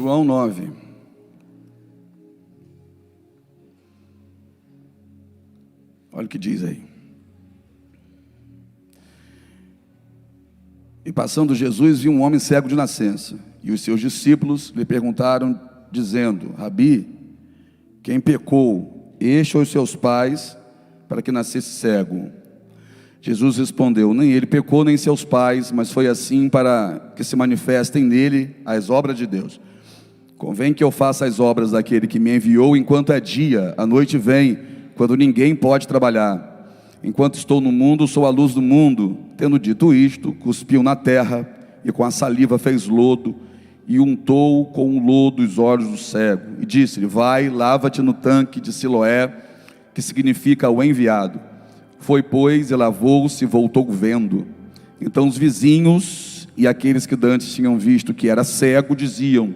João 9. Olha o que diz aí. E passando Jesus, viu um homem cego de nascença. E os seus discípulos lhe perguntaram, dizendo: Rabi, quem pecou, este ou os seus pais, para que nascesse cego? Jesus respondeu: nem ele pecou, nem seus pais, mas foi assim para que se manifestem nele as obras de Deus. Convém que eu faça as obras daquele que me enviou enquanto é dia. A noite vem, quando ninguém pode trabalhar. Enquanto estou no mundo, sou a luz do mundo. Tendo dito isto, cuspiu na terra, e com a saliva fez lodo, e untou com o lodo os olhos do cego. E disse-lhe: vai, lava-te no tanque de Siloé, que significa o enviado. Foi, pois, e lavou-se e voltou vendo. Então os vizinhos e aqueles que dantes tinham visto que era cego, diziam: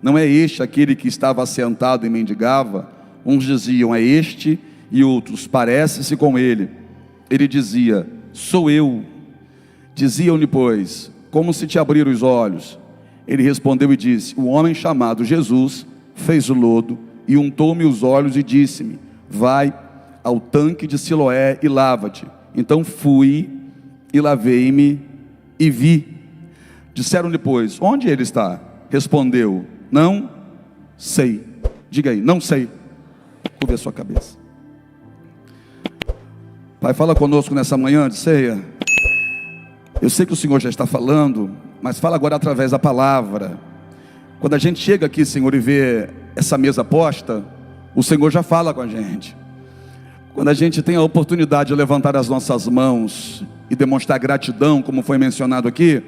não é este aquele que estava assentado e mendigava? Uns diziam: é este, e outros: parece-se com ele. Ele dizia: sou eu. Diziam-lhe, pois: como se te abriram os olhos? Ele respondeu e disse: o homem chamado Jesus fez o lodo e untou-me os olhos e disse-me: vai ao tanque de Siloé e lava-te. Então fui e lavei-me e vi. Disseram-lhe, pois: onde ele está? Respondeu: não sei. Diga aí: não sei. Curve a sua cabeça. Pai, fala conosco nessa manhã de ceia. Eu sei que o Senhor já está falando, mas fala agora através da palavra. Quando a gente chega aqui, Senhor, e vê essa mesa posta, o Senhor já fala com a gente. Quando a gente tem a oportunidade de levantar as nossas mãos e demonstrar gratidão, como foi mencionado aqui,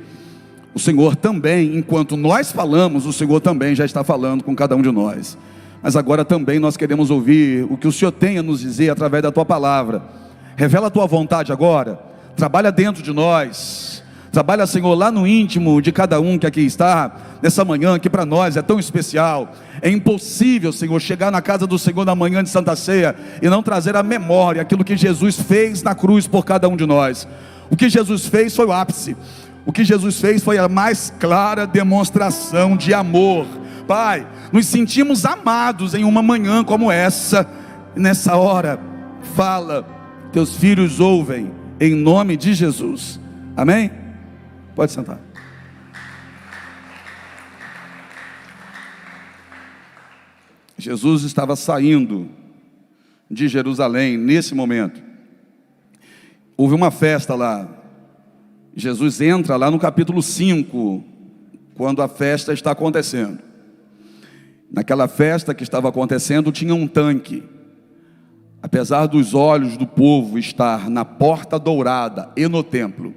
o Senhor também, enquanto nós falamos, o Senhor também já está falando com cada um de nós. Mas agora também nós queremos ouvir o que o Senhor tem a nos dizer através da Tua palavra. Revela a Tua vontade agora, trabalha dentro de nós, trabalha, Senhor, lá no íntimo de cada um que aqui está, nessa manhã que para nós é tão especial. É impossível, Senhor, chegar na casa do Senhor na manhã de Santa Ceia e não trazer à memória aquilo que Jesus fez na cruz por cada um de nós. O que Jesus fez foi o ápice, o que Jesus fez foi a mais clara demonstração de amor. Pai, nos sentimos amados em uma manhã como essa, e nessa hora, fala. Teus filhos ouvem, em nome de Jesus, amém? Pode sentar. Jesus estava saindo de Jerusalém nesse momento. Houve uma festa lá. Jesus entra lá no capítulo 5, quando a festa está acontecendo. Naquela festa que estava acontecendo, tinha um tanque. Apesar dos olhos do povo estar na porta dourada e no templo,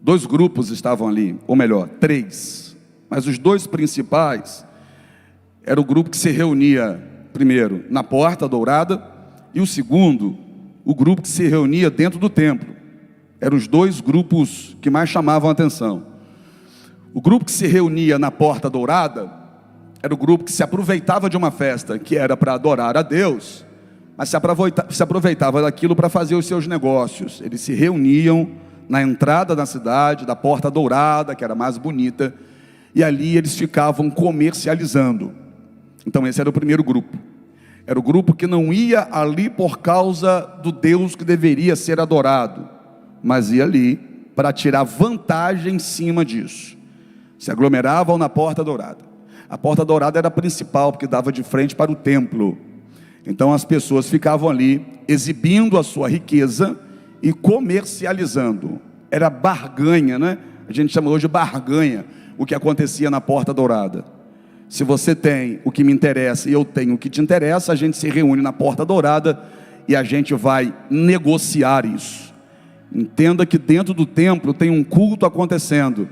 dois grupos estavam ali, ou melhor, três. Mas os dois principais era o grupo que se reunia primeiro na porta dourada, e o segundo, o grupo que se reunia dentro do templo. Eram os dois grupos que mais chamavam a atenção. O grupo que se reunia na porta dourada era o grupo que se aproveitava de uma festa que era para adorar a Deus, mas se aproveitava daquilo para fazer os seus negócios. Eles se reuniam na entrada da cidade, da porta dourada, que era mais bonita, e ali eles ficavam comercializando. Então esse era o primeiro grupo. Era o grupo que não ia ali por causa do Deus que deveria ser adorado, mas ia ali para tirar vantagem em cima disso. Se aglomeravam na porta dourada. A porta dourada era a principal, porque dava de frente para o templo. Então as pessoas ficavam ali exibindo a sua riqueza e comercializando. Era barganha, né? A gente chama hoje de barganha o que acontecia na porta dourada. Se você tem o que me interessa e eu tenho o que te interessa, a gente se reúne na porta dourada e a gente vai negociar isso. Entenda que dentro do templo tem um culto acontecendo,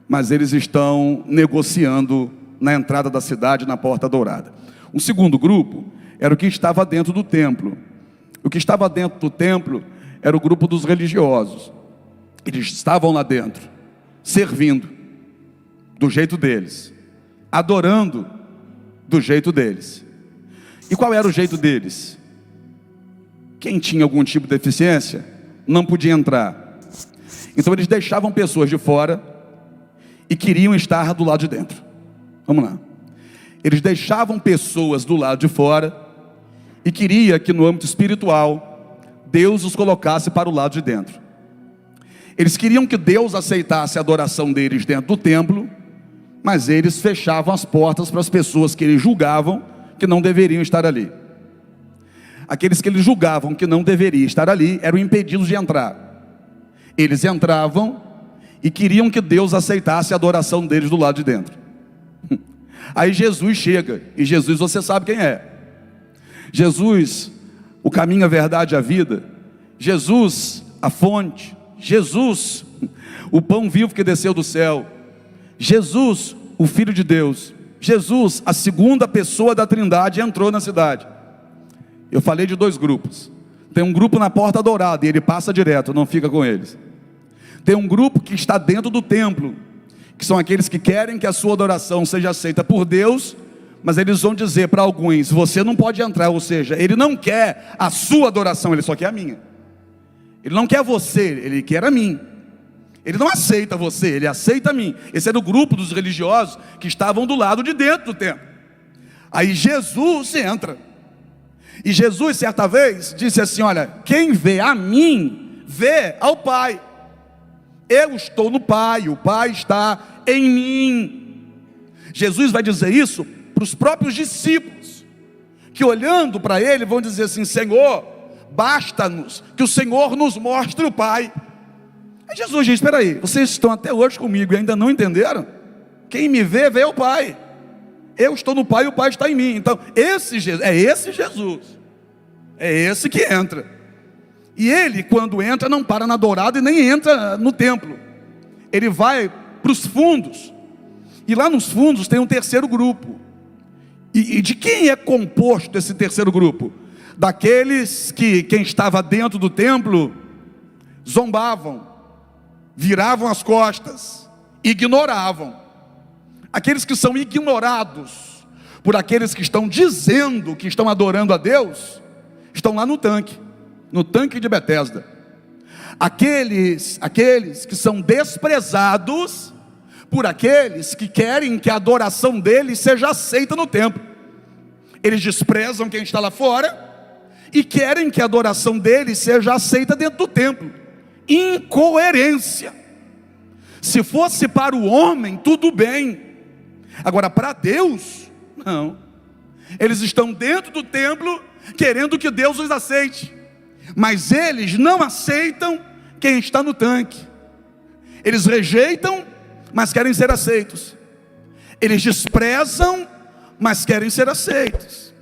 mas eles estão negociando na entrada da cidade, na porta dourada. Um segundo grupo era o que estava dentro do templo. O que estava dentro do templo era o grupo dos religiosos. Eles estavam lá dentro, servindo do jeito deles, adorando do jeito deles. E qual era o jeito deles? Quem tinha algum tipo de deficiência não podia entrar. Então eles deixavam pessoas de fora e queriam estar do lado de dentro. Vamos lá. Eles deixavam pessoas do lado de fora e queria que no âmbito espiritual Deus os colocasse para o lado de dentro. Eles queriam que Deus aceitasse a adoração deles dentro do templo, mas eles fechavam as portas para as pessoas que eles julgavam que não deveriam estar ali. Aqueles que eles julgavam que não deveriam estar ali eram impedidos de entrar. Eles entravam e queriam que Deus aceitasse a adoração deles do lado de dentro. Aí Jesus chega, e Jesus você sabe quem é. Jesus, o caminho, a verdade e a vida. Jesus, a fonte. Jesus, o pão vivo que desceu do céu. Jesus, o Filho de Deus. Jesus, a segunda pessoa da Trindade, entrou na cidade. Eu falei de dois grupos. Tem um grupo na porta dourada e ele passa direto, não fica com eles. Tem um grupo que está dentro do templo, que são aqueles que querem que a sua adoração seja aceita por Deus, mas eles vão dizer para alguns: você não pode entrar. Ou seja, ele não quer a sua adoração, ele só quer a minha. Ele não quer você, ele quer a mim. Ele não aceita você, ele aceita a mim. Esse era o grupo dos religiosos que estavam do lado de dentro do templo. Aí Jesus entra. E Jesus certa vez disse assim: olha, quem vê a mim, vê ao Pai. Eu estou no Pai, o Pai está em mim. Jesus vai dizer isso para os próprios discípulos, que olhando para ele vão dizer assim: Senhor, basta-nos que o Senhor nos mostre o Pai. Aí Jesus diz: espera aí, vocês estão até hoje comigo e ainda não entenderam? Quem me vê, vê o Pai. Eu estou no Pai e o Pai está em mim. Então esse Jesus, é esse que entra. E ele, quando entra, não para na dourada e nem entra no templo. Ele vai para os fundos. E lá nos fundos tem um terceiro grupo. E de quem é composto esse terceiro grupo? Daqueles que quem estava dentro do templo zombavam, viravam as costas, ignoravam. Aqueles que são ignorados por aqueles que estão dizendo que estão adorando a Deus, estão lá no tanque de Betesda. Aqueles que são desprezados por aqueles que querem que a adoração deles seja aceita no templo. Eles desprezam quem está lá fora e querem que a adoração deles seja aceita dentro do templo. Incoerência. Se fosse para o homem, tudo bem. Agora, para Deus, não. Eles estão dentro do templo querendo que Deus os aceite, mas eles não aceitam quem está no tanque. Eles rejeitam, mas querem ser aceitos. Eles desprezam, mas querem ser aceitos.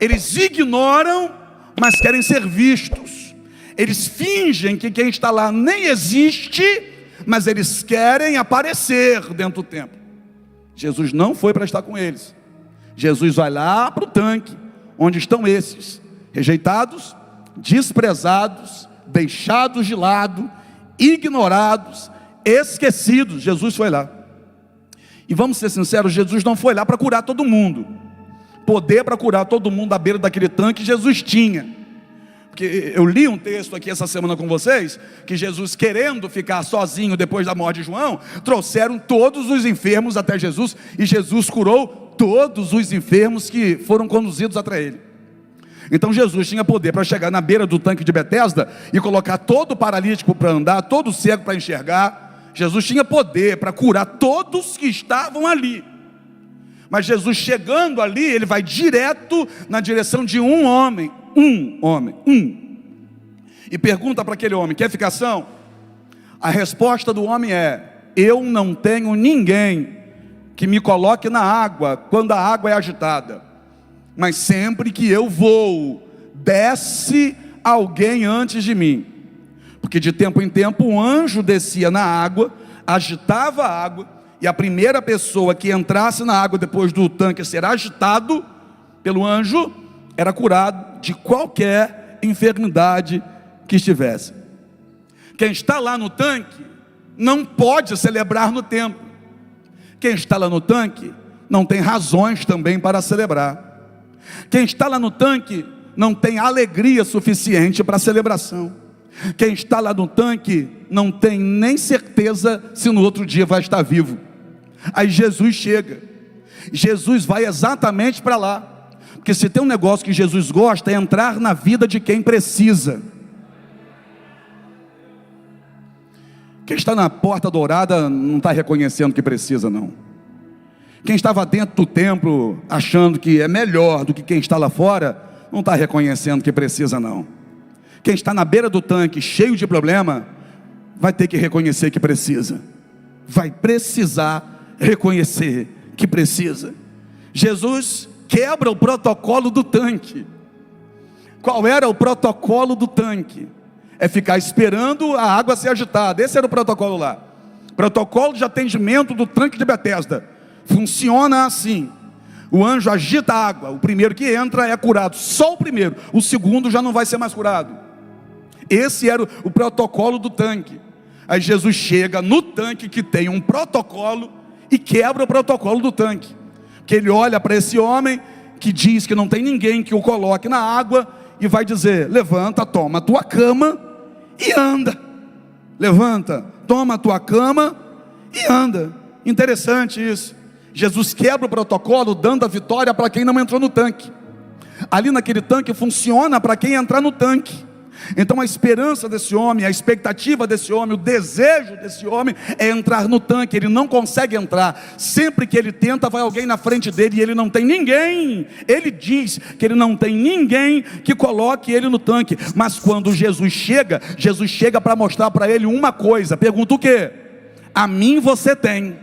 Eles ignoram, mas querem ser vistos. Eles fingem que quem está lá nem existe, mas eles querem aparecer dentro do templo. Jesus não foi para estar com eles. Jesus vai lá para o tanque, onde estão esses, rejeitados, desprezados, deixados de lado, ignorados, esquecidos. Jesus foi lá. E vamos ser sinceros, Jesus não foi lá para curar todo mundo. Poder para curar todo mundo à beira daquele tanque Jesus tinha. Porque eu li um texto aqui essa semana com vocês, que Jesus, querendo ficar sozinho depois da morte de João, trouxeram todos os enfermos até Jesus, e Jesus curou todos os enfermos que foram conduzidos até ele. Então Jesus tinha poder para chegar na beira do tanque de Betesda e colocar todo paralítico para andar, todo cego para enxergar. Jesus tinha poder para curar todos que estavam ali. Mas Jesus, chegando ali, ele vai direto na direção de um homem. E pergunta para aquele homem: quer ficar são? A resposta do homem é: eu não tenho ninguém que me coloque na água quando a água é agitada, mas sempre que eu vou, desce alguém antes de mim. Porque de tempo em tempo um anjo descia na água, agitava a água, e a primeira pessoa que entrasse na água depois do tanque ser agitado pelo anjo era curado de qualquer enfermidade que estivesse. Quem está lá no tanque não pode celebrar no templo. Quem está lá no tanque não tem razões também para celebrar. Quem está lá no tanque não tem alegria suficiente para a celebração. Quem está lá no tanque não tem nem certeza se no outro dia vai estar vivo. Aí Jesus chega Jesus vai exatamente para lá. Porque se tem um negócio que Jesus gosta, é entrar na vida de quem precisa. Quem está na porta dourada não está reconhecendo que precisa, não. Quem estava dentro do templo achando que é melhor do que quem está lá fora, não está reconhecendo que precisa, não. Quem está na beira do tanque cheio de problema, vai ter que reconhecer que precisa. Vai precisar reconhecer que precisa. Jesus quebra o protocolo do tanque. Qual era o protocolo do tanque? É ficar esperando a água ser agitada. Esse era o protocolo lá. Protocolo de atendimento do tanque de Betesda. Funciona assim: o anjo agita a água, o primeiro que entra é curado, só o primeiro, o segundo já não vai ser mais curado. Esse era o protocolo do tanque. Aí Jesus chega no tanque que tem um protocolo e quebra o protocolo do tanque. Que ele olha para esse homem que diz que não tem ninguém que o coloque na água e vai dizer: levanta, toma a tua cama e anda. Levanta, toma a tua cama e anda. Interessante isso. Jesus quebra o protocolo, dando a vitória para quem não entrou no tanque. Ali naquele tanque funciona para quem entrar no tanque. Então a esperança desse homem, a expectativa desse homem, o desejo desse homem é entrar no tanque. Ele não consegue entrar. Sempre que ele tenta, vai alguém na frente dele e ele não tem ninguém. Ele diz que ele não tem ninguém que coloque ele no tanque. Mas quando Jesus chega para mostrar para ele uma coisa. Pergunta o quê? A mim você tem.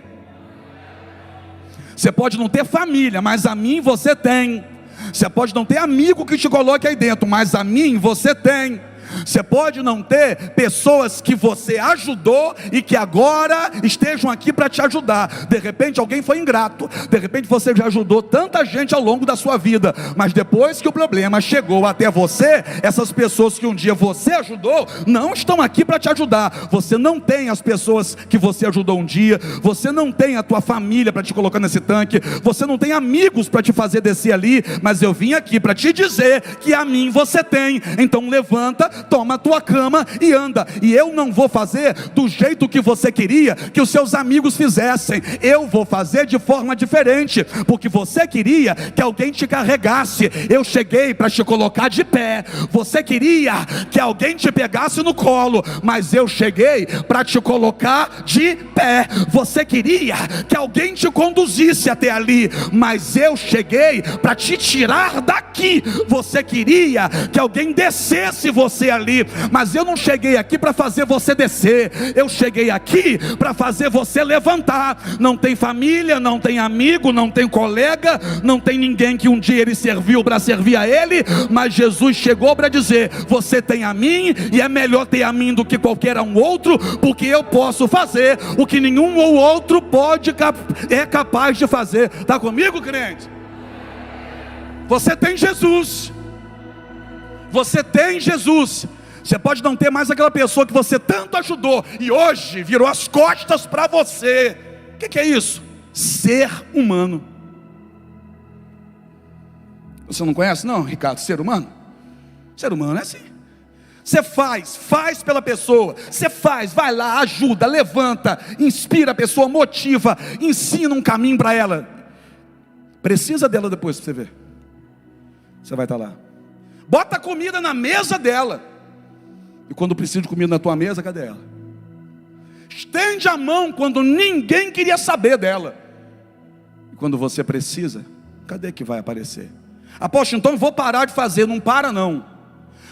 Você pode não ter família, mas a mim você tem. Você pode não ter amigo que te coloque aí dentro, mas a mim você tem. Você pode não ter pessoas que você ajudou e que agora estejam aqui para te ajudar. De repente alguém foi ingrato, de repente você já ajudou tanta gente ao longo da sua vida, mas depois que o problema chegou até você, essas pessoas que um dia você ajudou não estão aqui para te ajudar. Você não tem as pessoas que você ajudou um dia, você não tem a tua família para te colocar nesse tanque, você não tem amigos para te fazer descer ali, mas eu vim aqui para te dizer que a mim você tem. Então levanta, toma a tua cama e anda. E eu não vou fazer do jeito que você queria que os seus amigos fizessem. Eu vou fazer de forma diferente, porque você queria que alguém te carregasse. Eu cheguei para te colocar de pé. Você queria que alguém te pegasse no colo, mas eu cheguei para te colocar de pé. Você queria que alguém te conduzisse até ali, mas eu cheguei para te tirar daqui. Você queria que alguém descesse você ali, mas eu não cheguei aqui para fazer você descer. Eu cheguei aqui para fazer você levantar. Não tem família, não tem amigo, não tem colega, não tem ninguém que um dia ele serviu para servir a ele, mas Jesus chegou para dizer: você tem a mim, e é melhor ter a mim do que qualquer um outro, porque eu posso fazer o que nenhum ou outro é capaz de fazer. Está comigo, crente? Você tem Jesus. Você tem Jesus. Você pode não ter mais aquela pessoa que você tanto ajudou e hoje virou as costas para você. O que é isso? Ser humano. Você não conhece não, Ricardo? Ser humano? Ser humano é assim. Você faz pela pessoa. Você faz, vai lá, ajuda, levanta, inspira a pessoa, motiva, ensina um caminho para ela. Precisa dela depois para você ver. Você vai estar lá. Bota comida na mesa dela. E quando precisa de comida na tua mesa, cadê ela? Estende a mão quando ninguém queria saber dela. E quando você precisa, cadê que vai aparecer? Apóstolo, então eu vou parar de fazer. Não para não.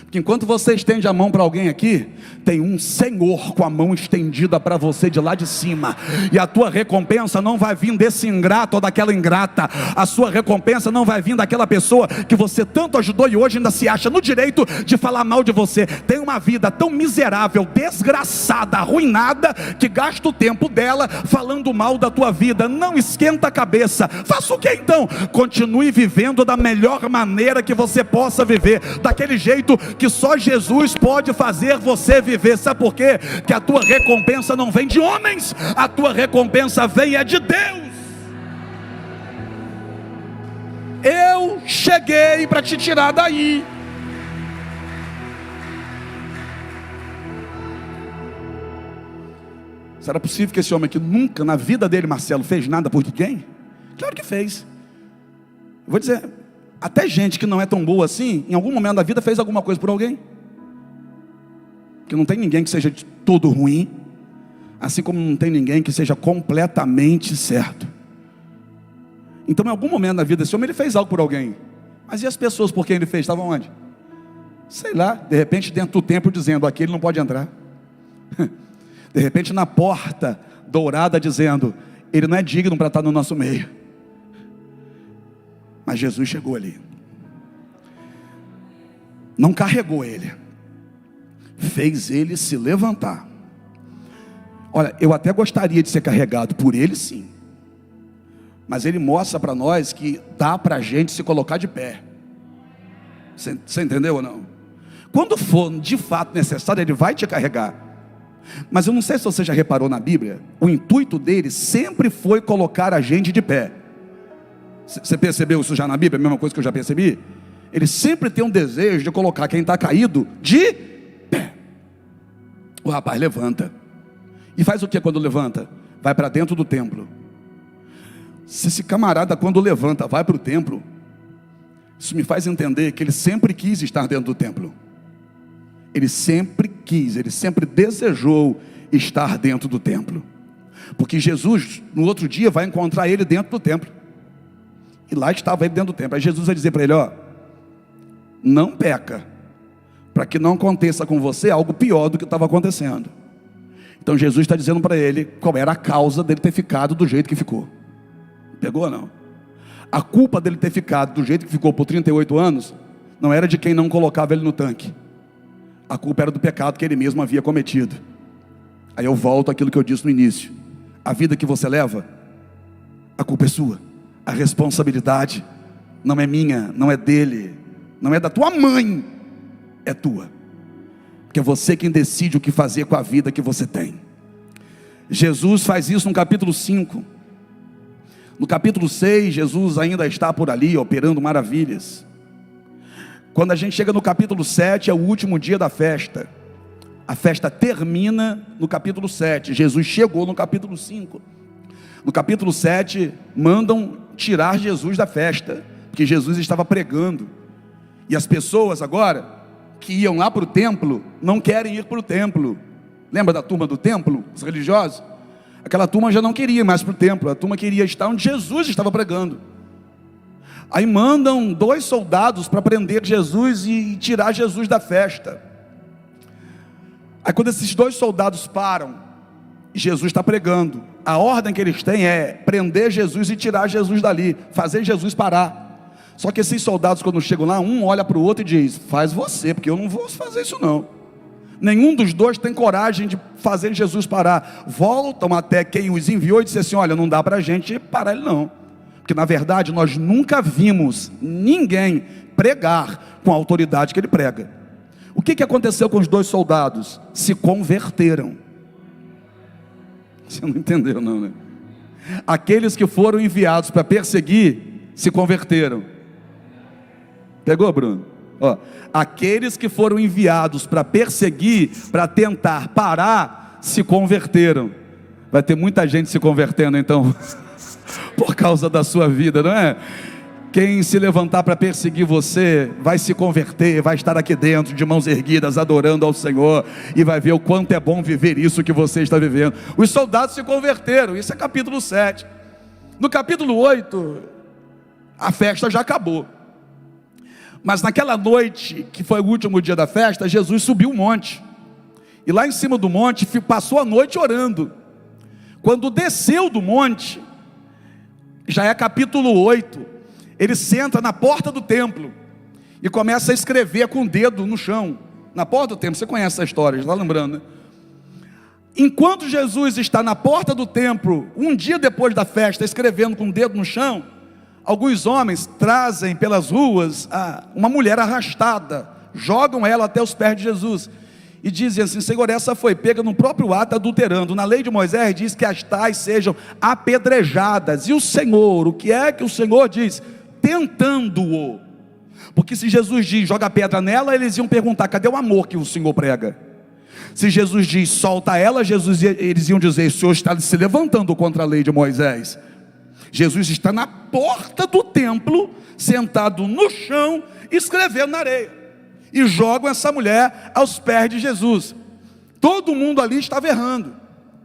Porque enquanto você estende a mão para alguém aqui, tem um Senhor com a mão estendida para você de lá de cima. E a tua recompensa não vai vir desse ingrato ou daquela ingrata. A sua recompensa não vai vir daquela pessoa que você tanto ajudou e hoje ainda se acha no direito de falar mal de você. Tem uma vida tão miserável, desgraçada, arruinada, que gasta o tempo dela falando mal da tua vida. Não esquenta a cabeça. Faça o que então? Continue vivendo da melhor maneira que você possa viver, daquele jeito que só Jesus pode fazer você viver. Sabe por quê? Que a tua recompensa não vem de homens, a tua recompensa vem de Deus. Eu cheguei para te tirar daí. Será possível que esse homem aqui nunca na vida dele, Marcelo, fez nada por ninguém? Claro que fez. Vou dizer, até gente que não é tão boa assim, em algum momento da vida fez alguma coisa por alguém. Porque não tem ninguém que seja de todo ruim, assim como não tem ninguém que seja completamente certo. Então em algum momento da vida desse homem ele fez algo por alguém. Mas e as pessoas por quem ele fez? Estavam onde? Sei lá, de repente dentro do templo dizendo, aqui ele não pode entrar. De repente na porta dourada dizendo, ele não é digno para estar no nosso meio. Mas Jesus chegou ali, não carregou ele, fez ele se levantar. Olha, eu até gostaria de ser carregado por ele, sim, mas ele mostra para nós que dá para a gente se colocar de pé. Você entendeu ou não? Quando for de fato necessário, ele vai te carregar. Mas eu não sei se você já reparou na Bíblia, o intuito dele sempre foi colocar a gente de pé. Você percebeu isso já na Bíblia? A mesma coisa que eu já percebi? Ele sempre tem um desejo de colocar quem está caído de pé. O rapaz levanta. E faz o que quando levanta? Vai para dentro do templo. Se esse camarada quando levanta vai para o templo, isso me faz entender que ele sempre quis estar dentro do templo. Ele sempre quis, ele sempre desejou estar dentro do templo. Porque Jesus no outro dia vai encontrar ele dentro do templo. E lá estava ele dentro do templo. Aí Jesus vai dizer para ele, ó, não peca, para que não aconteça com você algo pior do que estava acontecendo. Então Jesus está dizendo para ele qual era a causa dele ter ficado do jeito que ficou. Pegou ou não? A culpa dele ter ficado do jeito que ficou por 38 anos, não era de quem não colocava ele no tanque. A culpa era do pecado que ele mesmo havia cometido. Aí eu volto àquilo que eu disse no início. A vida que você leva, a culpa é sua. A responsabilidade não é minha, não é dele, não é da tua mãe, é tua. Porque é você quem decide o que fazer com a vida que você tem. Jesus faz isso no capítulo 5. No capítulo 6, Jesus ainda está por ali, operando maravilhas. Quando a gente chega no capítulo 7, é o último dia da festa. A festa termina no capítulo 7. Jesus chegou no capítulo 5. No capítulo 7, mandam tirar Jesus da festa, porque Jesus estava pregando. E as pessoas agora, que iam lá para o templo, não querem ir para o templo. Lembra da turma do templo, os religiosos? Aquela turma já não queria mais para o templo, a turma queria estar onde Jesus estava pregando. Aí mandam 2 soldados para prender Jesus e tirar Jesus da festa. Aí quando esses 2 soldados param, Jesus está pregando, a ordem que eles têm é prender Jesus e tirar Jesus dali, fazer Jesus parar. Só que esses soldados quando chegam lá, um olha para o outro e diz, faz você, porque eu não vou fazer isso não. Nenhum dos 2 tem coragem de fazer Jesus parar. Voltam até quem os enviou e disse assim, olha, não dá para a gente parar ele não, porque na verdade nós nunca vimos ninguém pregar com a autoridade que ele prega. O que aconteceu com os 2 soldados? Se converteram. Você não entendeu não, né? Aqueles que foram enviados para perseguir, se converteram. Pegou, Bruno? Ó, aqueles que foram enviados para perseguir, para tentar parar, se converteram. Vai ter muita gente se convertendo então, por causa da sua vida, não é? Quem se levantar para perseguir você, vai se converter, vai estar aqui dentro, de mãos erguidas, adorando ao Senhor, e vai ver o quanto é bom viver isso que você está vivendo. Os soldados se converteram, isso é capítulo 7. No capítulo 8, a festa já acabou. Mas naquela noite, que foi o último dia da festa, Jesus subiu um monte. E lá em cima do monte, passou a noite orando. Quando desceu do monte, já é capítulo 8, ele senta na porta do templo e começa a escrever com o dedo no chão, na porta do templo. Você conhece essa história, está lembrando, né? Enquanto Jesus está na porta do templo, um dia depois da festa, escrevendo com o dedo no chão, alguns homens trazem pelas ruas uma mulher arrastada, jogam ela até os pés de Jesus e dizem assim, Senhor, essa foi pega no próprio ato adulterando. Na lei de Moisés diz que as tais sejam apedrejadas. E o Senhor, o que é que o Senhor diz? Tentando-o. Porque se Jesus diz, joga pedra nela, eles iam perguntar, cadê o amor que o Senhor prega? Se Jesus diz, solta ela, eles iam dizer, o Senhor está se levantando contra a lei de Moisés. Jesus está na porta do templo, sentado no chão, escrevendo na areia. E jogam essa mulher aos pés de Jesus. Todo mundo ali estava errando.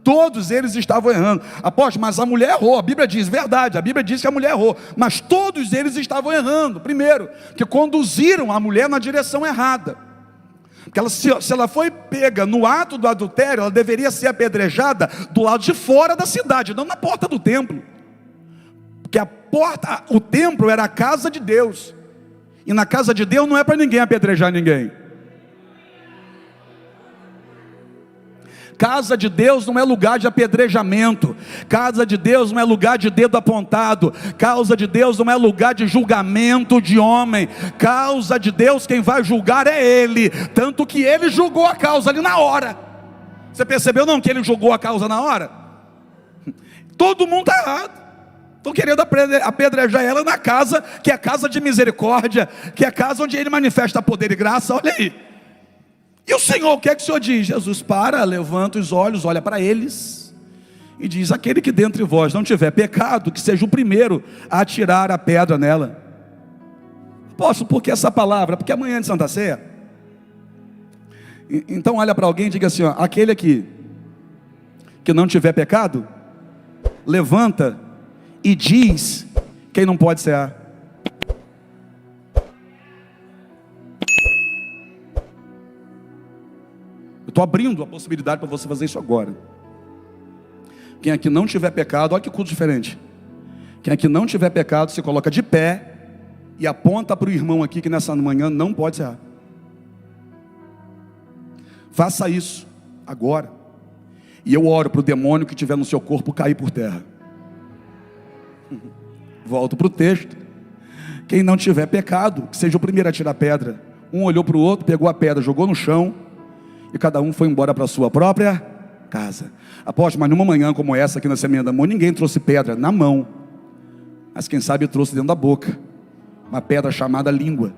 Todos eles estavam errando. Apóstolo, mas a mulher errou. A Bíblia diz, verdade, a Bíblia diz que a mulher errou. Mas todos eles estavam errando. Primeiro, que conduziram a mulher na direção errada. Porque se ela foi pega no ato do adultério, ela deveria ser apedrejada do lado de fora da cidade, não na porta do templo. Porque o templo era a casa de Deus. E na casa de Deus não é para ninguém apedrejar ninguém. Casa de Deus não é lugar de apedrejamento. Casa de Deus não é lugar de dedo apontado. Casa de Deus não é lugar de julgamento de homem. Casa de Deus, quem vai julgar é Ele. Tanto que Ele julgou a causa ali na hora. Você percebeu não que Ele julgou a causa na hora? Todo mundo está errado. Estão querendo apedrejar ela na casa, que é a casa de misericórdia, que é a casa onde Ele manifesta poder e graça. Olha aí. E o Senhor, o que é que o Senhor diz? Jesus para, levanta os olhos, olha para eles e diz: aquele que dentre vós não tiver pecado, que seja o primeiro a atirar a pedra nela. Apóstolo, por que essa palavra? Porque amanhã é de Santa Ceia. Então olha para alguém e diga assim, ó, aquele aqui que não tiver pecado, levanta e diz quem não pode cear. Estou abrindo a possibilidade para você fazer isso agora. Quem aqui não tiver pecado, olha que culto diferente. Quem aqui não tiver pecado, se coloca de pé e aponta para o irmão aqui que nessa manhã não pode cear. Faça isso agora. E eu oro para o demônio que tiver no seu corpo cair por terra. Volto para o texto. Quem não tiver pecado, que seja o primeiro a tirar pedra. Um olhou para o outro, pegou a pedra, jogou no chão, e cada um foi embora para a sua própria casa. Apóstolo, mas numa manhã como essa aqui na Semente do Amor, ninguém trouxe pedra na mão, mas quem sabe trouxe dentro da boca, uma pedra chamada língua.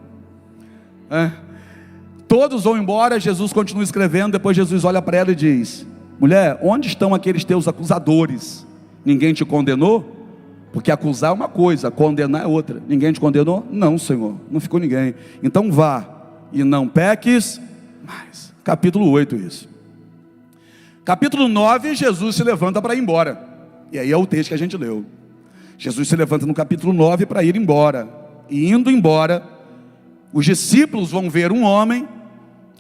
Todos vão embora, Jesus continua escrevendo. Depois Jesus olha para ela e diz: mulher, onde estão aqueles teus acusadores? Ninguém te condenou? Porque acusar é uma coisa, condenar é outra. Ninguém te condenou? Não, Senhor, não ficou ninguém. Então vá e não peques mais. Capítulo 8 isso. Capítulo 9, Jesus se levanta para ir embora. E aí é o texto que a gente leu. Jesus se levanta no capítulo 9 para ir embora. E indo embora, os discípulos vão ver um homem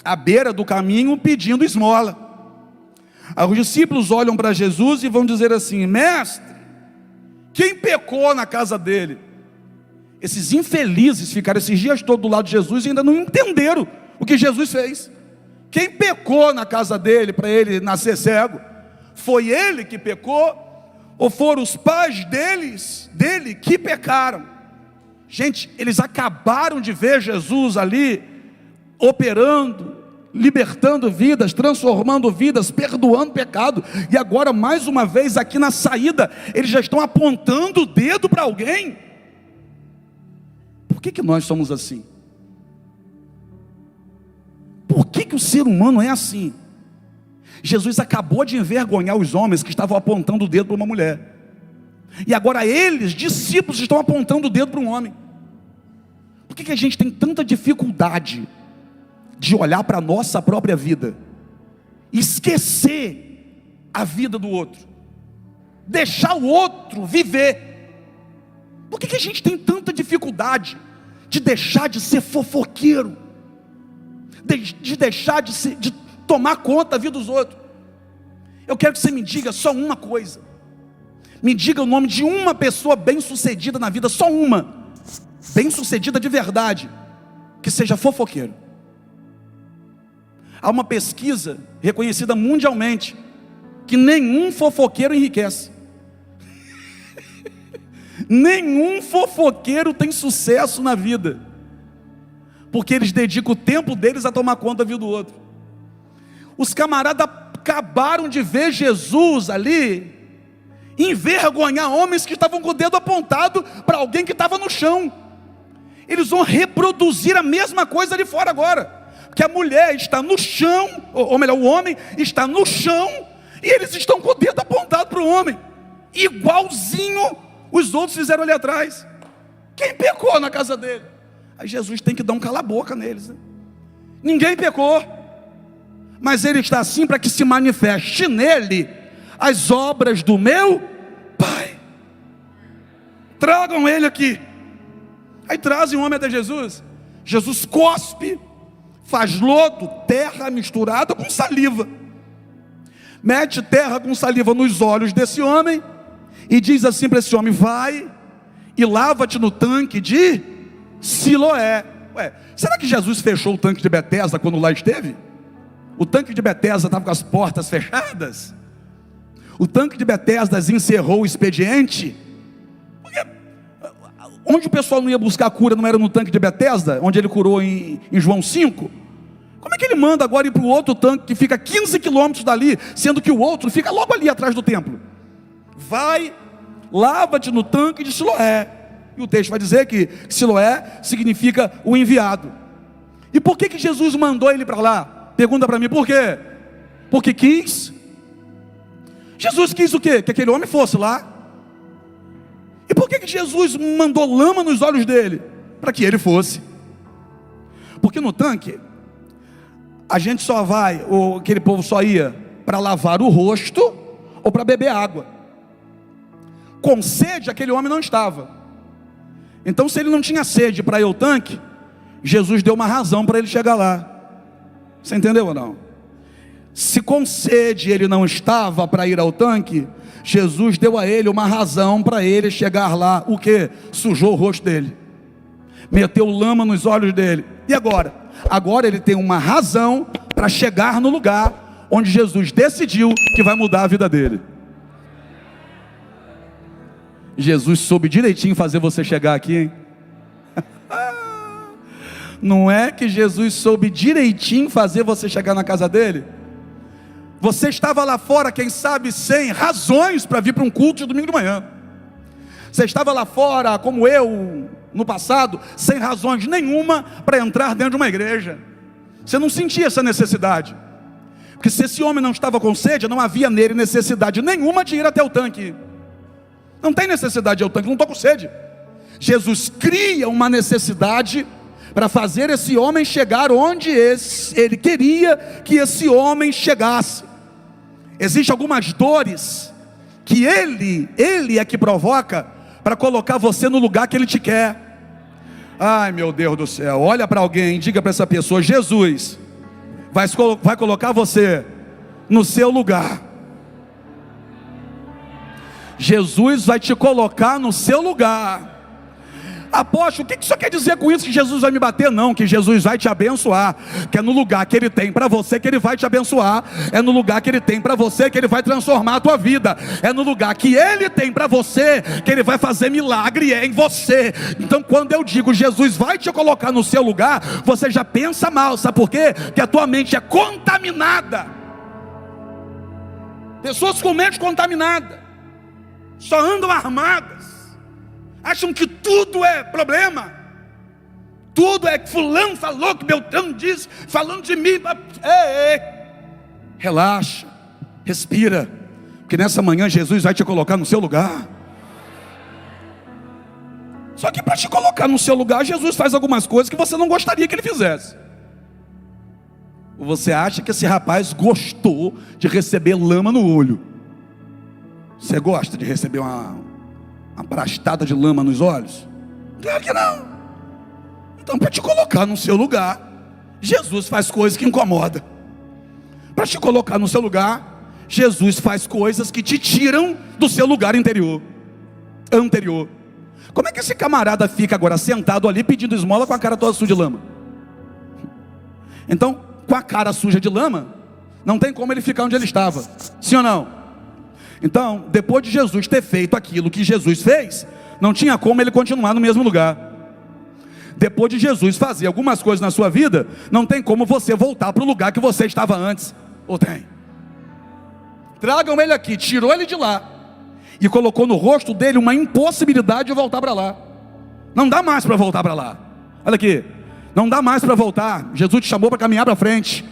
à beira do caminho pedindo esmola. Aí os discípulos olham para Jesus e vão dizer assim: mestre, quem pecou na casa dele? Esses infelizes ficaram esses dias todos do lado de Jesus e ainda não entenderam o que Jesus fez. Quem pecou na casa dele para ele nascer cego? Foi ele que pecou? Ou foram os pais dele que pecaram? Gente, eles acabaram de ver Jesus ali operando, libertando vidas, transformando vidas, perdoando pecado. E agora mais uma vez aqui na saída, eles já estão apontando o dedo para alguém. Por que nós somos assim? Por que o ser humano é assim? Jesus acabou de envergonhar os homens que estavam apontando o dedo para uma mulher. E agora eles, discípulos, estão apontando o dedo para um homem. Por que a gente tem tanta dificuldade de olhar para a nossa própria vida, esquecer a vida do outro, deixar o outro viver? Por que a gente tem tanta dificuldade de deixar de ser fofoqueiro, de deixar de tomar conta da vida dos outros? Eu quero que você me diga só uma coisa. Me diga o nome de uma pessoa bem sucedida na vida, só uma, bem sucedida de verdade, que seja fofoqueiro. Há uma pesquisa reconhecida mundialmente, que nenhum fofoqueiro enriquece. Nenhum fofoqueiro tem sucesso na vida, porque eles dedicam o tempo deles a tomar conta da vida do outro. Os camaradas acabaram de ver Jesus ali envergonhar homens que estavam com o dedo apontado para alguém que estava no chão. Eles vão reproduzir a mesma coisa ali fora agora, porque a mulher está no chão, ou melhor, o homem está no chão, e eles estão com o dedo apontado para o homem, igualzinho Os outros fizeram ali atrás. Quem pecou na casa dele? Aí Jesus tem que dar um cala-boca neles, né? Ninguém pecou, mas ele está assim para que se manifeste nele as obras do meu Pai. Tragam ele aqui. Aí trazem o homem até Jesus. Jesus cospe, faz lodo, terra misturada com saliva, mete terra com saliva nos olhos desse homem e diz assim para esse homem: vai e lava-te no tanque de Siloé. Ué, será que Jesus fechou o tanque de Betesda quando lá esteve? O tanque de Betesda estava com as portas fechadas? O tanque de Betesda encerrou o expediente? Porque onde o pessoal não ia buscar cura não era no tanque de Betesda, onde ele curou em João 5? Como é que ele manda agora ir para o outro tanque que fica 15 quilômetros dali, sendo que o outro fica logo ali atrás do templo? Vai, lava-te no tanque de Siloé. E o texto vai dizer que Siloé significa o enviado. E por que Jesus mandou ele para lá? Pergunta para mim, por quê? Porque quis. Jesus quis o quê? Que aquele homem fosse lá. E por que Jesus mandou lama nos olhos dele? Para que ele fosse. Porque no tanque a gente só vai, ou aquele povo só ia para lavar o rosto ou para beber água. Com sede aquele homem não estava. Então, se ele não tinha sede para ir ao tanque, Jesus deu uma razão para ele chegar lá. Você entendeu ou não? Se com sede ele não estava para ir ao tanque, Jesus deu a ele uma razão para ele chegar lá. O que? Sujou o rosto dele, meteu lama nos olhos dele. E agora? Agora ele tem uma razão para chegar no lugar onde Jesus decidiu que vai mudar a vida dele. Jesus soube direitinho fazer você chegar aqui, hein? Não é que Jesus soube direitinho fazer você chegar na casa dele? Você estava lá fora, quem sabe, sem razões para vir para um culto de domingo de manhã. Você estava lá fora, como eu, no passado, sem razões nenhuma para entrar dentro de uma igreja. Você não sentia essa necessidade. Porque se esse homem não estava com sede, não havia nele necessidade nenhuma de ir até o tanque. Não tem necessidade de ir ao tanque, não estou com sede. Jesus cria uma necessidade para fazer esse homem chegar onde ele queria que esse homem chegasse. Existem algumas dores que ele é que provoca para colocar você no lugar que ele te quer. Ai, meu Deus do céu, olha para alguém, diga para essa pessoa: Jesus vai colocar você no seu lugar. Jesus vai te colocar no seu lugar. Apóstolo, o que isso quer dizer com isso? Que Jesus vai me bater? Não, que Jesus vai te abençoar. Que é no lugar que Ele tem para você que Ele vai te abençoar. É no lugar que Ele tem para você que Ele vai transformar a tua vida. É no lugar que Ele tem para você que Ele vai fazer milagre em você. Então quando eu digo Jesus vai te colocar no seu lugar, você já pensa mal. Sabe por quê? Que a tua mente é contaminada. Pessoas com mente contaminada só andam armadas, acham que tudo é problema, tudo é que fulano falou, que Beltrano disse, falando de mim. Ei, relaxa, respira, porque nessa manhã Jesus vai te colocar no seu lugar. Só que para te colocar no seu lugar, Jesus faz algumas coisas que você não gostaria que Ele fizesse. Ou você acha que esse rapaz gostou de receber lama no olho? Você gosta de receber uma brastada de lama nos olhos? Claro que não. Então, para te colocar no seu lugar, Jesus faz coisas que incomodam. Para te colocar no seu lugar, Jesus faz coisas que te tiram do seu lugar anterior. Como é que esse camarada fica agora sentado ali pedindo esmola com a cara toda suja de lama? Então, com a cara suja de lama, não tem como ele ficar onde ele estava. Sim ou não? Então, depois de Jesus ter feito aquilo que Jesus fez, não tinha como ele continuar no mesmo lugar. Depois de Jesus fazer algumas coisas na sua vida, não tem como você voltar para o lugar que você estava antes. Ou tem? Tragam ele aqui, tirou ele de lá e colocou no rosto dele uma impossibilidade de voltar para lá. Não dá mais para voltar para lá. Olha aqui, não dá mais para voltar. Jesus te chamou para caminhar para frente.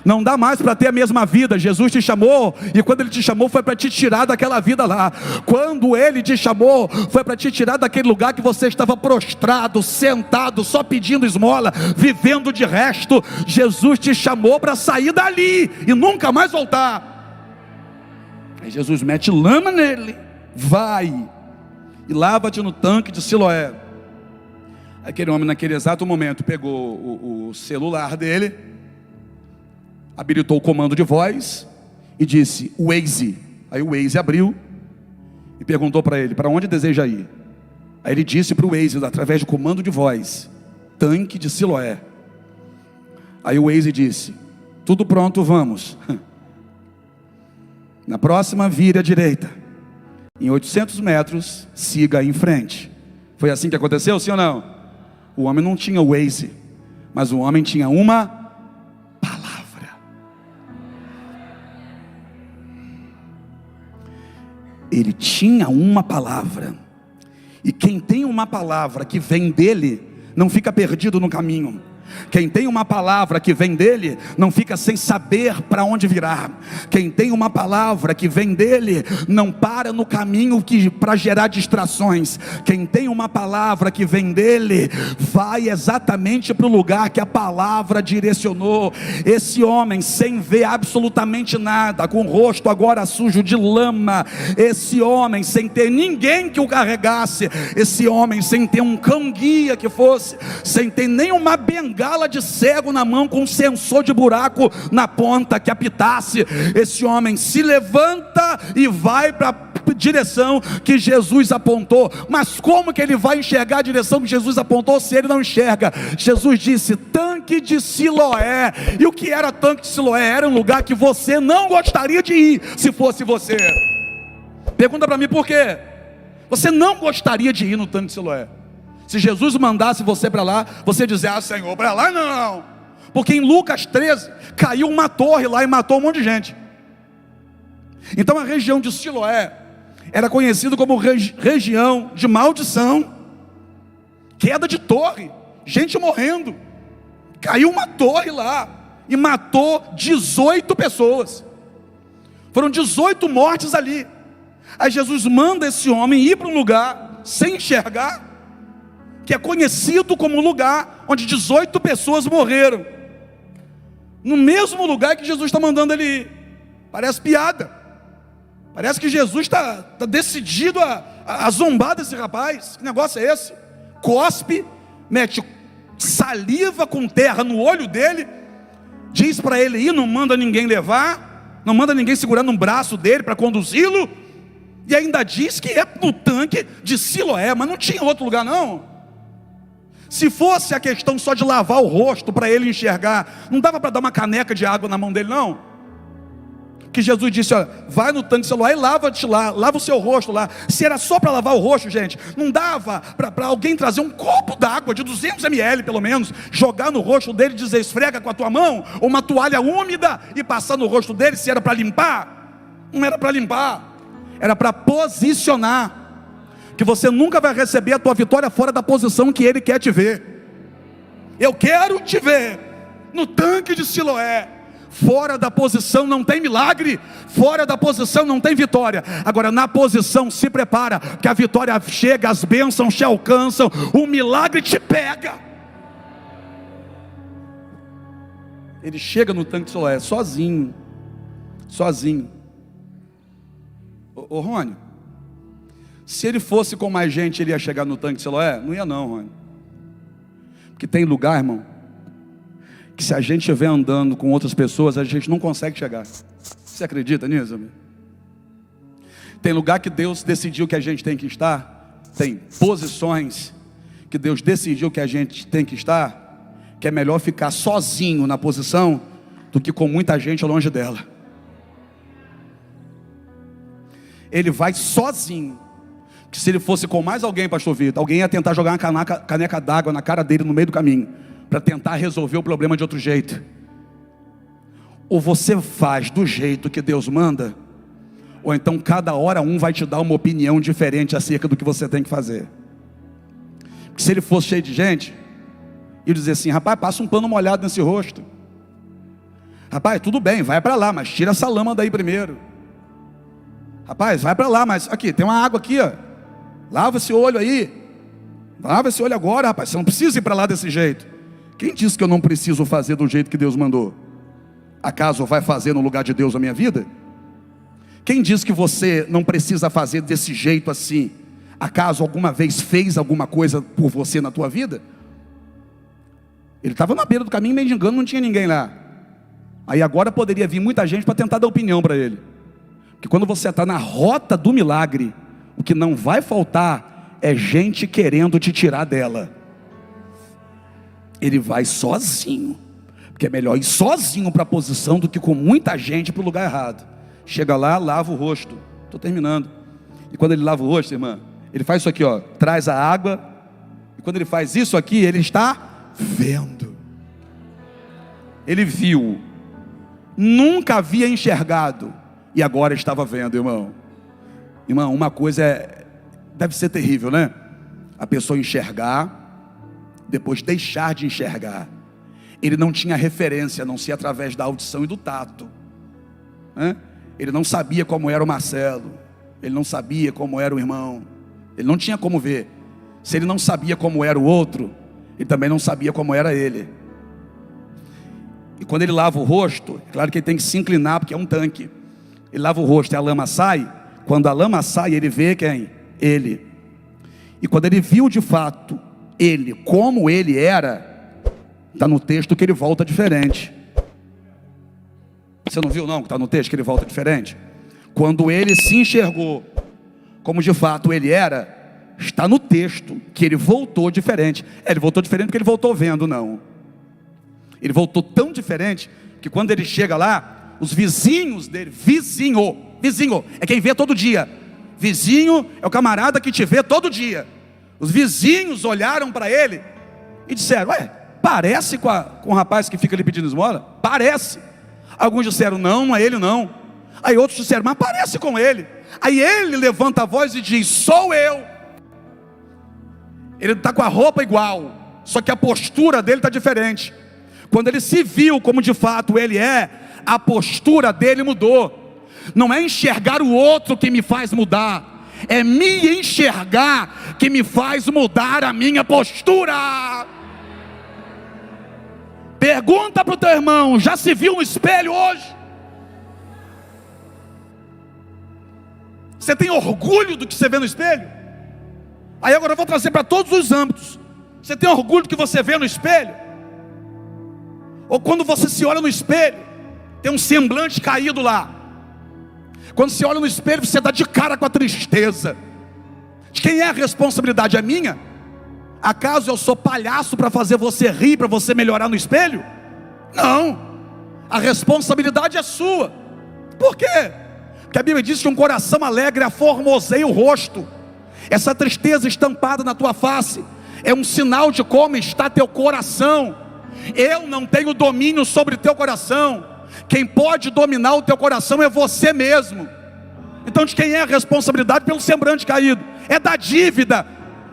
Não dá mais para ter a mesma vida. Jesus te chamou, e quando Ele te chamou foi para te tirar daquela vida lá. Quando Ele te chamou, foi para te tirar daquele lugar que você estava prostrado, sentado, só pedindo esmola, vivendo de resto. Jesus te chamou para sair dali e nunca mais voltar. Aí Jesus mete lama nele, vai e lava-te no tanque de Siloé. Aquele homem naquele exato momento pegou o celular dele, habilitou o comando de voz e disse: Waze. Aí o Waze abriu e perguntou para ele: para onde deseja ir? Aí ele disse para o Waze, através do comando de voz: tanque de Siloé. Aí o Waze disse: tudo pronto, vamos. Na próxima, vire à direita. Em 800 metros, siga em frente. Foi assim que aconteceu, sim ou não? O homem não tinha o Waze, mas o homem tinha uma palavra. Ele tinha uma palavra. E quem tem uma palavra que vem dele, não fica perdido no caminho. Quem tem uma palavra que vem dele, não fica sem saber para onde virar. Quem tem uma palavra que vem dele, não para no caminho para gerar distrações. Quem tem uma palavra que vem dele, vai exatamente para o lugar que a palavra direcionou. Esse homem, sem ver absolutamente nada, com o rosto agora sujo de lama, esse homem sem ter ninguém que o carregasse, esse homem sem ter um cão-guia que fosse, sem ter nenhuma bengala de cego na mão, com um sensor de buraco na ponta que apitasse, esse homem se levanta e vai para a direção que Jesus apontou. Mas como que ele vai enxergar a direção que Jesus apontou se ele não enxerga? Jesus disse: tanque de Siloé. E o que era tanque de Siloé? Era um lugar que você não gostaria de ir se fosse você. Pergunta para mim por quê? Você não gostaria de ir no tanque de Siloé? Se Jesus mandasse você para lá, você dizia: ah, Senhor, para lá não. Porque em Lucas 13, caiu uma torre lá e matou um monte de gente. Então a região de Siloé era conhecida como região de maldição, queda de torre, gente morrendo. Caiu uma torre lá e matou 18 pessoas. Foram 18 mortes ali. Aí Jesus manda esse homem ir para um lugar sem enxergar, que é conhecido como um lugar onde 18 pessoas morreram, no mesmo lugar que Jesus está mandando ele ir. Parece piada, parece que Jesus está decidido a zombar desse rapaz. Que negócio é esse? Cospe, mete saliva com terra no olho dele, diz para ele ir, não manda ninguém levar, não manda ninguém segurar no braço dele para conduzi-lo, e ainda diz que é no tanque de Siloé, mas não tinha outro lugar não. Se fosse a questão só de lavar o rosto para ele enxergar, não dava para dar uma caneca de água na mão dele não? Que Jesus disse: olha, vai no tanque de Siloé e lava-te lá, lava o seu rosto lá. Se era só para lavar o rosto, gente, não dava para alguém trazer um copo d'água de 200 ml pelo menos, jogar no rosto dele e dizer: esfrega com a tua mão, ou uma toalha úmida e passar no rosto dele. Se era para limpar, não era para limpar, era para posicionar. Que você nunca vai receber a tua vitória fora da posição que Ele quer te ver. Eu quero te ver no tanque de Siloé. Fora da posição não tem milagre, fora da posição não tem vitória. Agora na posição se prepara, que a vitória chega, as bênçãos te alcançam, o milagre te pega. Ele chega no tanque de Siloé sozinho. Ô Rony, se ele fosse com mais gente, ele ia chegar no tanque de Siloé? Não ia não, Rony. Porque tem lugar, irmão, que se a gente estiver andando com outras pessoas, a gente não consegue chegar. Você acredita nisso, amigo? Tem lugar que Deus decidiu que a gente tem que estar. Tem posições que Deus decidiu que a gente tem que estar, que é melhor ficar sozinho na posição do que com muita gente longe dela. Ele vai sozinho. Que se ele fosse com mais alguém, pastor Vitor, alguém ia tentar jogar uma caneca d'água na cara dele no meio do caminho, para tentar resolver o problema de outro jeito. Ou você faz do jeito que Deus manda, ou então cada hora um vai te dar uma opinião diferente acerca do que você tem que fazer. Porque se ele fosse cheio de gente, ia dizer assim: rapaz, passa um pano molhado nesse rosto. Rapaz, tudo bem, vai para lá, mas tira essa lama daí primeiro. Rapaz, vai para lá, mas aqui, tem uma água aqui, ó. Lava esse olho aí. Lava esse olho agora, rapaz. Você não precisa ir para lá desse jeito. Quem disse que eu não preciso fazer do jeito que Deus mandou? Acaso vai fazer no lugar de Deus a minha vida? Quem disse que você não precisa fazer desse jeito assim? Acaso alguma vez fez alguma coisa por você na tua vida? Ele estava na beira do caminho mendigando, não tinha ninguém lá. Aí agora poderia vir muita gente para tentar dar opinião para ele. Porque quando você está na rota do milagre, o que não vai faltar é gente querendo te tirar dela. Ele vai sozinho, porque é melhor ir sozinho para a posição do que com muita gente para o lugar errado. Chega lá, lava o rosto. Estou terminando. E quando ele lava o rosto, irmã, ele faz isso aqui, ó, traz a água. E quando ele faz isso aqui, ele está vendo. Ele viu, nunca havia enxergado, e agora estava vendo, irmão. Irmão, uma coisa deve ser terrível, né? A pessoa enxergar, depois deixar de enxergar. Ele não tinha referência, a não ser através da audição e do tato, né? Ele não sabia como era o Marcelo, ele não sabia como era o irmão, ele não tinha como ver. Se ele não sabia como era o outro, ele também não sabia como era ele. E quando ele lava o rosto, é claro que ele tem que se inclinar, porque é um tanque. Ele lava o rosto e a lama sai. Quando a lama sai, ele vê quem? Ele. E quando ele viu de fato ele, como ele era, está no texto que ele volta diferente. Você não viu não, que está no texto que ele volta diferente? Quando ele se enxergou como de fato ele era, está no texto que ele voltou diferente. Ele voltou diferente porque ele voltou vendo, não. Ele voltou tão diferente que quando ele chega lá, os vizinhos dele, vizinho é quem vê todo dia. Vizinho é o camarada que te vê todo dia. Os vizinhos olharam para ele e disseram: ué, parece com o rapaz que fica ali pedindo esmola? Parece. Alguns disseram: não é ele não. Aí outros disseram: mas parece com ele. Aí ele levanta a voz e diz: sou eu. Ele está com a roupa igual, só que a postura dele está diferente. Quando ele se viu como de fato ele é, a postura dele mudou. Não é enxergar o outro que me faz mudar, é me enxergar que me faz mudar a minha postura. Pergunta para o teu irmão: já se viu no espelho hoje? Você tem orgulho do que você vê no espelho? Aí agora eu vou trazer para todos os âmbitos. Você tem orgulho do que você vê no espelho? Ou quando você se olha no espelho, tem um semblante caído lá. Quando você olha no espelho, você dá de cara com a tristeza. De quem é a responsabilidade? É minha? Acaso eu sou palhaço para fazer você rir, para você melhorar no espelho? Não. A responsabilidade é sua. Por quê? Porque a Bíblia diz que um coração alegre aformoseia o rosto. Essa tristeza estampada na tua face é um sinal de como está teu coração. Eu não tenho domínio sobre teu coração. Quem pode dominar o teu coração é você mesmo. Então de quem é a responsabilidade pelo semblante caído? É da dívida.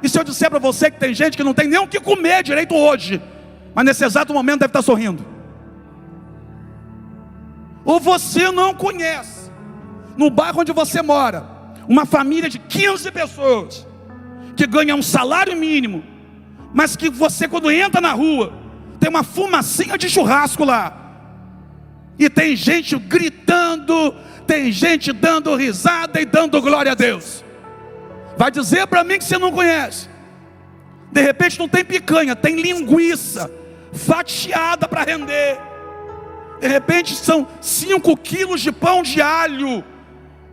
E se eu disser para você que tem gente que não tem nem o que comer direito hoje, mas nesse exato momento deve estar sorrindo? Ou você não conhece, no bairro onde você mora, uma família de 15 pessoas, que ganha um salário mínimo, mas que você quando entra na rua, tem uma fumacinha de churrasco lá, e tem gente gritando, tem gente dando risada e dando glória a Deus. Vai dizer para mim que você não conhece? De repente não tem picanha, tem linguiça fatiada para render. De repente são 5 quilos de pão de alho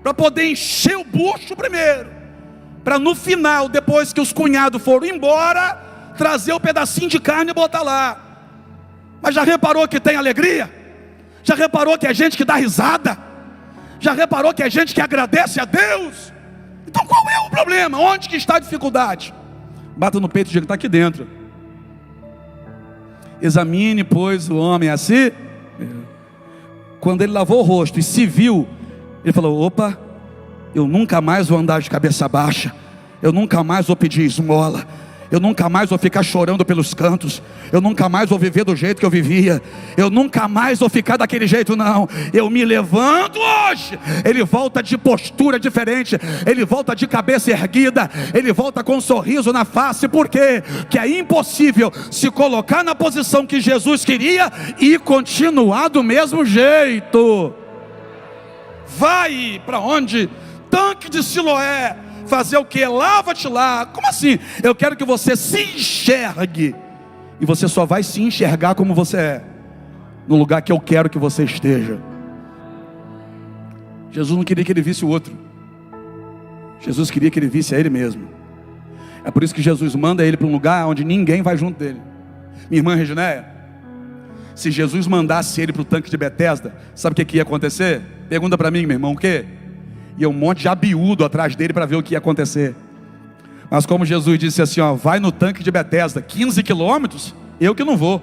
para poder encher o bucho primeiro, para no final, depois que os cunhados foram embora, trazer o pedacinho de carne e botar lá. Mas já reparou que tem alegria? Já reparou que é gente que dá risada? Já reparou que é gente que agradece a Deus? Então qual é o problema? Onde que está a dificuldade? Bata no peito e diga: está aqui dentro. Examine, pois, o homem assim. Quando ele lavou o rosto e se viu, ele falou: opa, eu nunca mais vou andar de cabeça baixa, eu nunca mais vou pedir esmola, Eu nunca mais vou ficar chorando pelos cantos. Eu nunca mais vou viver do jeito que eu vivia. Eu nunca mais vou ficar daquele jeito, não. Eu me levanto hoje. Ele volta de postura diferente. Ele volta de cabeça erguida. Ele volta com um sorriso na face. Por quê? Porque é impossível se colocar na posição que Jesus queria e continuar do mesmo jeito. Vai para onde? Tanque de Siloé. Fazer o que? Lava-te lá. Como assim? Eu quero que você se enxergue. E você só vai se enxergar como você é, no lugar que eu quero que você esteja. Jesus não queria que ele visse o outro. Jesus queria que ele visse a ele mesmo. É por isso que Jesus manda ele para um lugar onde ninguém vai junto dele. Minha irmã Reginéia, se Jesus mandasse ele para o tanque de Betesda, sabe o que ia acontecer? Pergunta para mim, meu irmão, o quê? E um monte de abiúdo atrás dele para ver o que ia acontecer. Mas como Jesus disse assim, ó, vai no tanque de Betesda, 15 quilômetros, eu que não vou.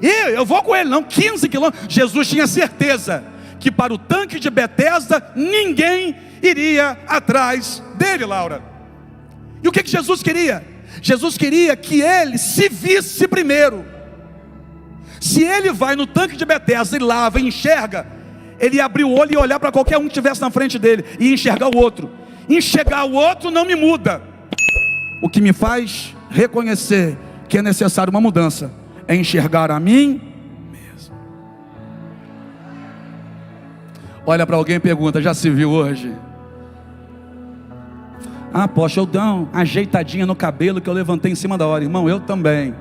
Eu vou com ele, não, 15 quilômetros. Jesus tinha certeza que para o tanque de Betesda ninguém iria atrás dele, Laura. E o que Jesus queria? Jesus queria que ele se visse primeiro. Se ele vai no tanque de Betesda e lava e enxerga, ele ia abrir o olho e olhar para qualquer um que estivesse na frente dele e enxergar o outro. Enxergar o outro não me muda. O que me faz reconhecer que é necessário uma mudança é enxergar a mim mesmo. Olha para alguém e pergunta: já se viu hoje? Ah, poxa, eu dei uma ajeitadinha no cabelo que eu levantei em cima da hora. Irmão, eu também.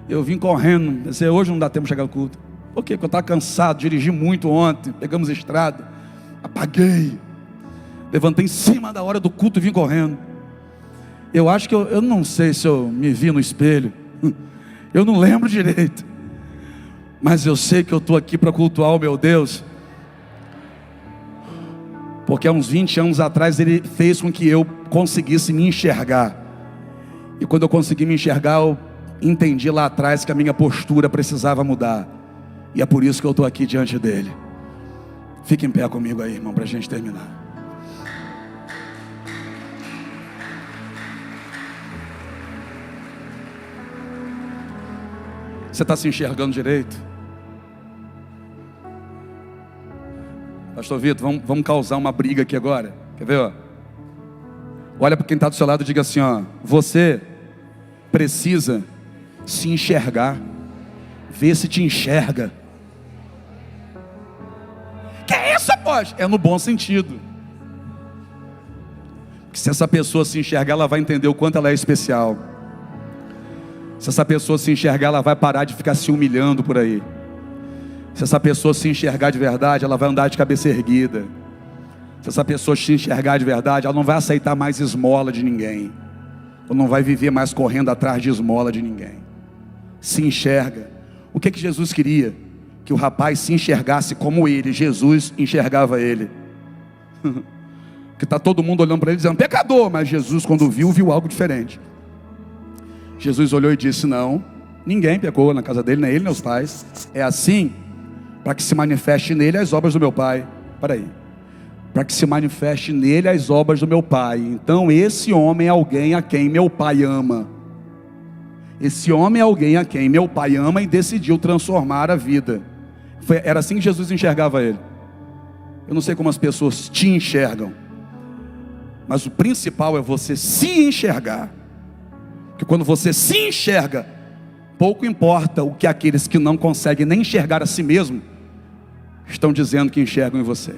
Eu vim correndo. Hoje não dá tempo de chegar ao culto. Por quê? Porque eu estava cansado, dirigi muito ontem, pegamos estrada, apaguei, levantei em cima da hora do culto e vim correndo. Eu acho que eu não sei se eu me vi no espelho, eu não lembro direito, mas eu sei que eu estou aqui para cultuar o meu Deus, porque há uns 20 anos atrás ele fez com que eu conseguisse me enxergar, e quando eu consegui me enxergar, eu entendi lá atrás que a minha postura precisava mudar. E é por isso que eu estou aqui diante dele. Fique em pé comigo aí, irmão, para a gente terminar. Você está se enxergando direito? Pastor Vitor, vamos causar uma briga aqui agora. Quer ver? Ó? Olha para quem está do seu lado e diga assim, ó, você precisa se enxergar. Vê se te enxerga. Que é isso, apóstolo? É no bom sentido. Que se essa pessoa se enxergar, ela vai entender o quanto ela é especial. Se essa pessoa se enxergar, ela vai parar de ficar se humilhando por aí. Se essa pessoa se enxergar de verdade, ela vai andar de cabeça erguida. Se essa pessoa se enxergar de verdade, ela não vai aceitar mais esmola de ninguém. Ou não vai viver mais correndo atrás de esmola de ninguém. Se enxerga. O que Jesus queria? Que o rapaz se enxergasse como ele. Jesus enxergava ele. Porque está todo mundo olhando para ele dizendo pecador, mas Jesus, quando viu algo diferente. Jesus olhou e disse: não, ninguém pecou na casa dele, nem ele nem os pais. É assim, para que se manifeste nele as obras do meu Pai. Para aí. Para que se manifeste nele as obras do meu Pai. Então esse homem é alguém a quem meu Pai ama. Esse homem é alguém a quem meu Pai ama e decidiu transformar a vida. Era assim que Jesus enxergava ele. Eu não sei como as pessoas te enxergam, mas o principal é você se enxergar. Porque quando você se enxerga, pouco importa o que aqueles que não conseguem nem enxergar a si mesmo estão dizendo que enxergam em você.